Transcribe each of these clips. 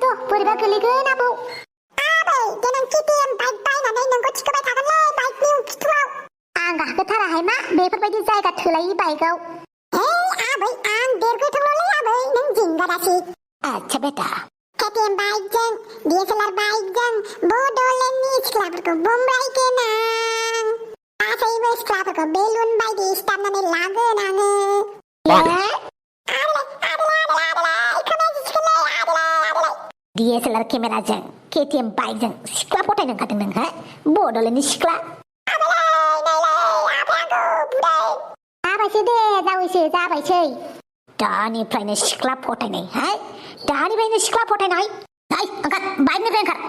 बोरैबा गोलैगोन आबौ आबै देनां केटिएम बाइक बायनानै नोंखौ थिखोबाय थागोनलै बाइकनि खिथुआव आं गाखोथाराहाय मा बेफोरबायदि जायगा थोलायि बाइकआव आबै आं देरगोथोंल'लै आबै नों जिंगारासि आच्छा बेटा केटिएम बाइकजों DSLR बाइकजों बड'लेण्डनि सिख्लाफोरखौ बम्बाइगोन आं गासैबो सिख्लाफोरखौ बेलुन बायदि सिथाबनानै लागोन आङो DSLR केमेराजों केटिएम बाइकजों सिख्ला फटायनो ओंखारदों नों हा बड'लेण्डनि सिख्ला जाबायसै दे जाबायसै दानिफ्रायनो सिख्ला फटायनाय हा दानिफ्रायनो सिख्ला फटायनाय ओंखार बाइकनिफ्राय ओंखार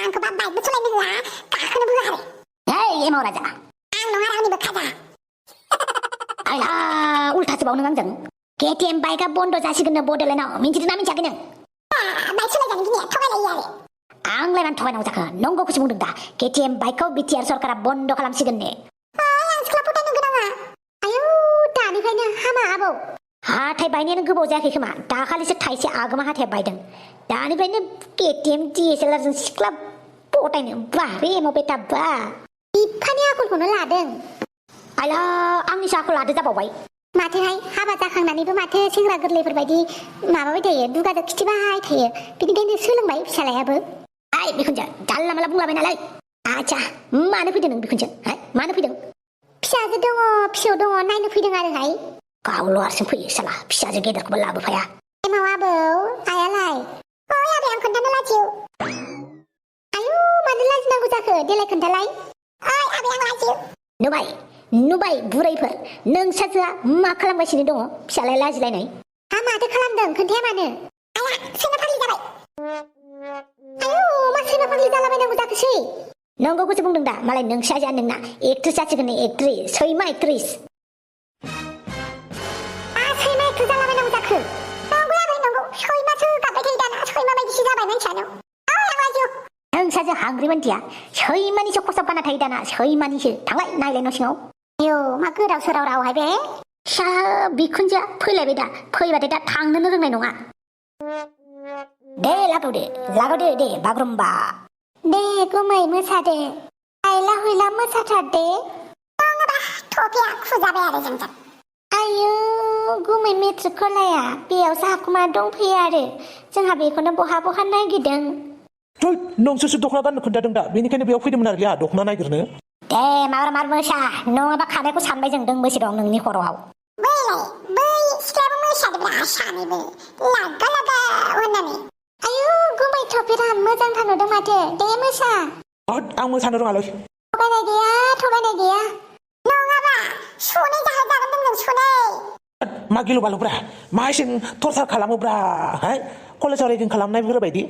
आंखौबा बाइकबो सालायनो होआ गाखोनोबो होआ आरो एमाव राजा आं नङा रावनिबो खाजा आयला उल्थासो बाव नों आंजों केटिएम बाइकआ बन्द जासिगोननो बड'लेण्डआव मिन्थिदोंना मिन्थियाखै नों बाइक सालायजानो गिनाया थगायलायो आरो आंलाय मानो थगायनांगौ जाखो नंगौखौसो बुंदों दा केटिएम बाइकखौ बिटिआर सरकारा बन्द खालामसिगोननो आं सिख्ला फटायनो गोनाङा आयौ दानिफ्रायनो हामा आबौ हाथाय बायनायानो गोबाव जायाखै खोमा दाखालिसो थाइसे आगोमा हाथाया बायदों दानिफ्रायनो केटिएम DSLR जों सिख्ला फटायनो बा रे एमाव बेटा बा बिफानि आखलखौनो लादों आयला आंनिसो आखल लादो जाबावबाय माथोहाय हाबा जाखांनानैबो माथो सेंग्रा गोरलैफोरबायदि माबाबाय थायो दुगाजों खिथिबाय थायो बिनिखायनो सोलोंबाय फिसालायाबो आइ बिखुनजो जानला माला बुंलाबाय नालाय आच्छा मानो फैदों नों बिखुनजो मानो फैदों फिसाजो दङ फिसौ दङ नायनो फैदों आरोहाय गावल' हारसिं फैयो साला फिसाजो गेदेरखौबो लाबोफाया एमाव आबौ आयालाय ओइ आबै आं खोन्थानो लाजियो आयु मानो लाजिनांगौ जाखो देलाय खोन्थालाय ओइ आबै आं लाजियो नुबाय बुरैफोर नोंसाजोआ मा खालामगासिनो दङ फिसालाय लाजिलायनाय हा माथो खालामदों खोन्थाया मानो आया सैमा फाग्लि जाबाय आयु मा सैमा फाग्लि जालाबायनांगौ जाखोसै नंगौखौसो बुंदों दा मालाय नोंसाजोआ नोंना एक्ट्रेस जासिगोन एक्ट्रेस सैमा एक्ट्रेस नोंसाजो हांग्रि मानसिया सैमानिसो खसाब गाना थायो दाना सैमानिसो थांलाय नायलाय न' सिङाव आयौ मा गोदाव सोराव रावहाय बे फिसा बिखुनजोआ फैलायबाय दा फैबाथाय दा थांनोनो रोंनाय नङा दे लागावदो दे बागुरुम्बा दे गुमै मोसादो आयला हुइला मोसाथारदे नङाबा थफिया खुजाबाय आरो जोंजों आयौ गुमै मेट्रिक खलाया बेयावसो हाखुमा दंफैयो आरो जोंहा बेखौनो बहा नागिरदों नोंसोरसो दख'ना गाननो खोन्थादों दा बेनिखायनो बेयाव फैदोंमोन आरो दख'ना नागिरनो दे मार मोसा नङाबा खानायखौ सानबाय जों दोंबैसे दं नोंनि खर'आव बै सिख्लाबो मोसादोब्रा सानैबो लागा होननानै आयु गुमै थफिरा मोजांथार नुदों माथो दे मोसा आं मोसानो रोङालै थगायनाय गैया नङाबा सनै जागोन जों सनै मा गिलु बालुब्रा मा एसे टर्चार खालामोब्रा कलेजाव रेगिं खालामनायफोरबायदि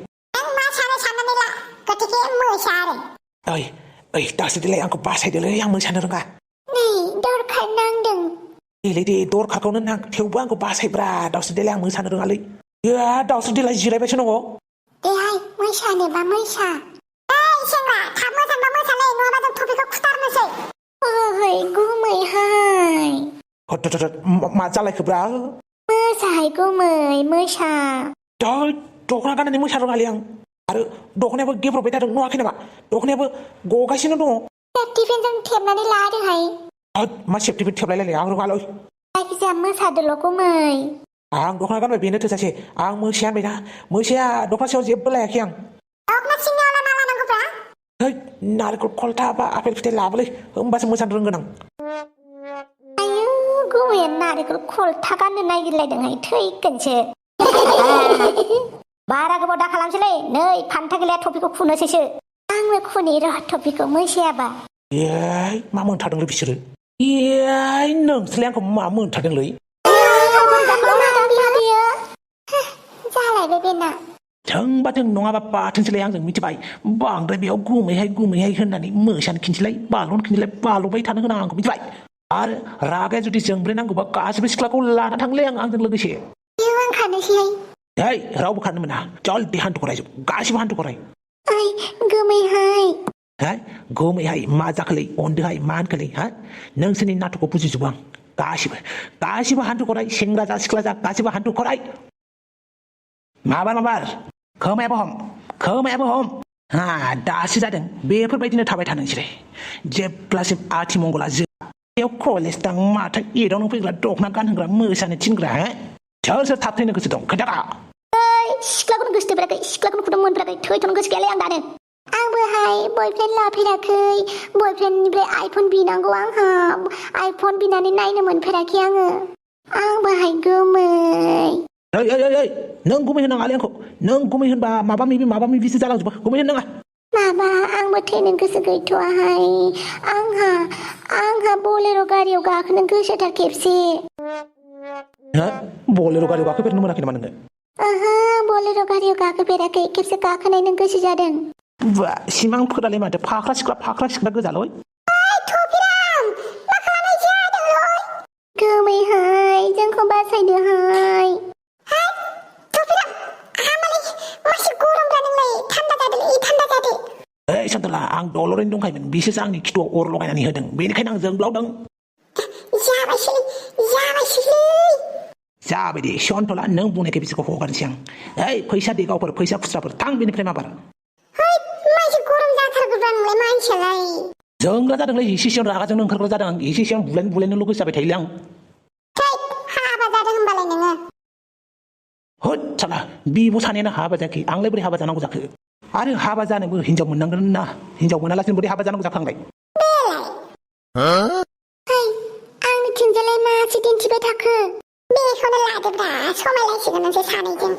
ओइ दासो देलाय आंखौ बासायदोलै आं मोसानो रोङा नै दरखार नांदों दे दरखारखौनो नां थेवबो आंखौ बासायब्रा दावसो देलाय आं मोसानो रोङालै दावसो देलाय जिरायबायसो दङ देहाय मोसानोबा मोसा सेंग्रा थाब मोसानोबा मोसालै नङाबा जों टपिकखौ खुथारनोसै ओइ गुमैहाय मा जालायखोब्रा मोसाहाय गुमै मोसा दख'ना गाननानै मोसानो रोङालै आं आरो दख'नायाबो गेब्रबबाय थादों नुवाखै नामा दख'नायाबो गगासिनो दङ सेफटि पेनजों थेबनानै लादोहाय मा सेफटि पेन थेबलायलाय आं रोङालै जायखिजाया मोसादोल' गुमै आं दख'ना गानबाय बेनो थोजासे आं मोसाया होनबायना मोसाया दख'ना सायाव जेबो लायाखै आं दख'ना सिंनियावलाय मा लानांगौब्रा नारेंखल खलथा बा आपेल फिथाइ लाबोलै होमबासो मोसानो रोंगोन आं आयु गुमैया नारेंखल खलथा गाननो नागिरलायदोंहाय थैगोनसो बारा गोबाव दा खालामसैलै नै फान्था गैलाया टपिकखौ खुनोसैसो आंनो खुनि र' टपिकखौ मोसायाबा मा मोनथारदोंलै बिसोरो नोंसोरलाय आंखौ मा मोनथारदोंलै जालायबाय बेना जोंबा जों नङाबा बाथोंसैलाय आंजों मिथिबाय बांद्राय बेयाव गुमैहाय होननानै मोसानो खिन्थिलाय बाल'बाय थानो गोनां आंखौ मिथिबाय आरो रागाया जुदि जोंब्रे नांगौबा गासिबो सिख्लाखौ लाना थांलै आंजों लोगोसे आं खानोसैहाय रावबो खारनो मोना जल्दि हान्थु खरायजोब गासिबो हान्थु खराय गोमैहाय मा जाखोलै अनदोहाय मा होनखोलै नोंसोरनि नाटकखौ बुजिजोबो आं गासिबो हान्थु खराय सेंग्रा जा सिख्ला जा गासिबो हान्थु खराय माबार खोमायाबो हम हा दासो जादों बेफोरबायदिनो थाबाय था नोंसोरो जेब्लासिम आथिमंगला जोबनायाव कलेज दां माथो एदावनो फैग्रा दखना गानहोग्रा मोसानो थिनग्रा सोर सोर थाबथैनो गोसो दं खोन्थारा सिख्लाखौनो गोसो थोफेराखै सिख्लाखौनो फुदुं मोनफेराखै थैथ'नो गोसो गैयालै आं दानो आंबोहाय बयफ्रेन्ड लाफेराखै बयफ्रेन्डनिफ्राय आइफन बिनांगौ आंहा आइफन बिनानै नायनो मोनफेराखै आंबोहाय गोमै नों गुमै होनाङालै आंखौ नों गुमै होनबा माबा माबिसो जालांजोबो गुमै होनाङा माबा आंबो थैनो गोसो गैथ'वाहाय आंहा बलेर' गारियाव गाखोनो गोसोथार खेबसे बलेर' गारियाव गाखोफेरनो मोनाखै नामा नोङो ओहो बलेर' गारियाव गाखोफेराखै खेबसे गाखोनायनो गोसो जादों बा सिमांफोरालाय माथो फाख्रा सिख्रा गोजालै गोमैहाय जोंखौ बासायदोहाय ओइ सन्तला आं दलरैनो दंखायोमोन बिसोरसो आंनि खिथुआव अर लगायनानै होदों बेनिखायनो आं जोंब्लावदों जाबाय दे सन्तला नों बुंनायखाय बिसोरखौ हगारनोसै आं ओइ फैसा देगावफोर फैसा खुस्राफोर थां बेनिफ्राय माबार जोंग्रा जादोंलै एसे सिगां रागाजोंनो ओंखारग्रा जादों आं एसे सिगां बुलायनोल' गोसो जाबाय थायोलै आं होद साला बिब' सानैयानो हाबा जायाखै आंलाय बोरै हाबा जानांगौ जाखो आरो हाबा जानोबो हिनजाव मोननांगोन ना हिनजाव मोनालासिनो बोरै हाबा जानांगौ जाखो आंलाय आंनिथिंजालाय मासि दिन्थिबाय थाखो बेखौनो लादोब्रा समायलायसिगोन नोंसोर सानैजों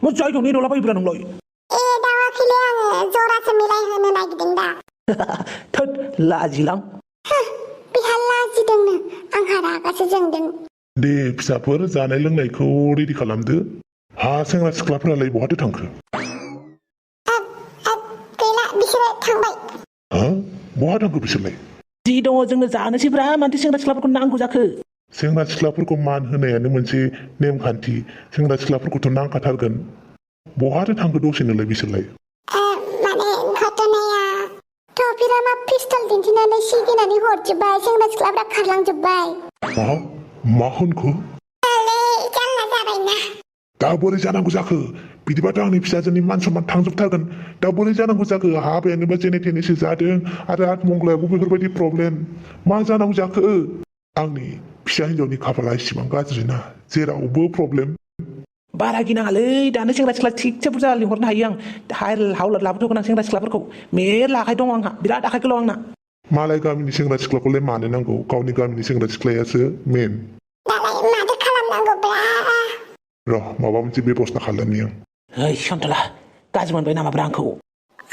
मा जायगायाव नेदावलाबायोब्रा नोंलाय दावाखैलै आङो जरासो मिलायहोनो नागिरदों दा थोद लाजिलां बेहा लाजिदोंनो आंहा रागासो जोंदों दे फिसाफोर जानाय लोंनायखौ रेडि खालामदो सेंग्रा सिख्लाफोरालाय बहाथो थांखो गैला बिसोरो थांबाय बहा थांखो बिसोरलाय जि दङ जोंनो जानोसैब्रा मानोथो सेंग्रा सिख्लाफोरखौ नांगौ जाखो सेंग्रा सिख्लाफोरखौ मान होनायानो मोनसे नेमखान्थि सेंग्रा सिख्लाफोरखौथ' नांखाथारगोन बहाथो थांखो दसेनोलाय बिसोरलाय माने घटनाया टपिरामा पिस्तल दिन्थिनानै सिगिनानै हरजोब्बाय सेंग्रा सिख्लाफ्रा खारलांजोब्बाय मा होनखो जानला जाबायना दा बोरै जानांगौ जाखो बिदिबाथ' आंनि फिसाजोनि मान सनमान थांजोबथारगोन दा बोरै जानांगौ जाखो हाबायानोबा जेने थेनेसो जादों आरो आत्मंगलायाबो बेफोरबायदि प्रब्लेम मा जानांगौ जाखो आंनि फिसा हिनजावनि खाफाला इसिबां गाज्रि ना जेरावबो प्रब्लेम बारा गिनाङालै दानो सेंग्रा सिख्ला थिगसे बुरजा लिंहरनो हायो आं हावलाद लाबोथ'गोन आं सेंग्रा सिख्लाफोरखौ मेरला आखाइ दं आंहा बिराद आखाइ गोलाव आंना मालाय गामिनि सेंग्रा सिख्लाखौलाय मानो नांगौ गावनि गामिनि सेंग्रा सिख्लायासो मेन माथो खालामनांगौब्रा र' माबा मोनसे बेबस्था खालामनि आं ओइ सन्तला गाज्रि मोनबाय नामाब्रा आंखौ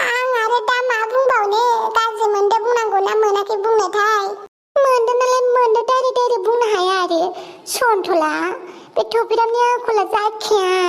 आं आरो दा मा बुंबावनो गाज्रि मोनदों बुंनांगौ ना मोनाखै बुंनोथाय मोनदों नालाय मोनदों डाइरेक्ट बुंनो हाया आरो सन्तला बे टपिरामनि आखला जाखाया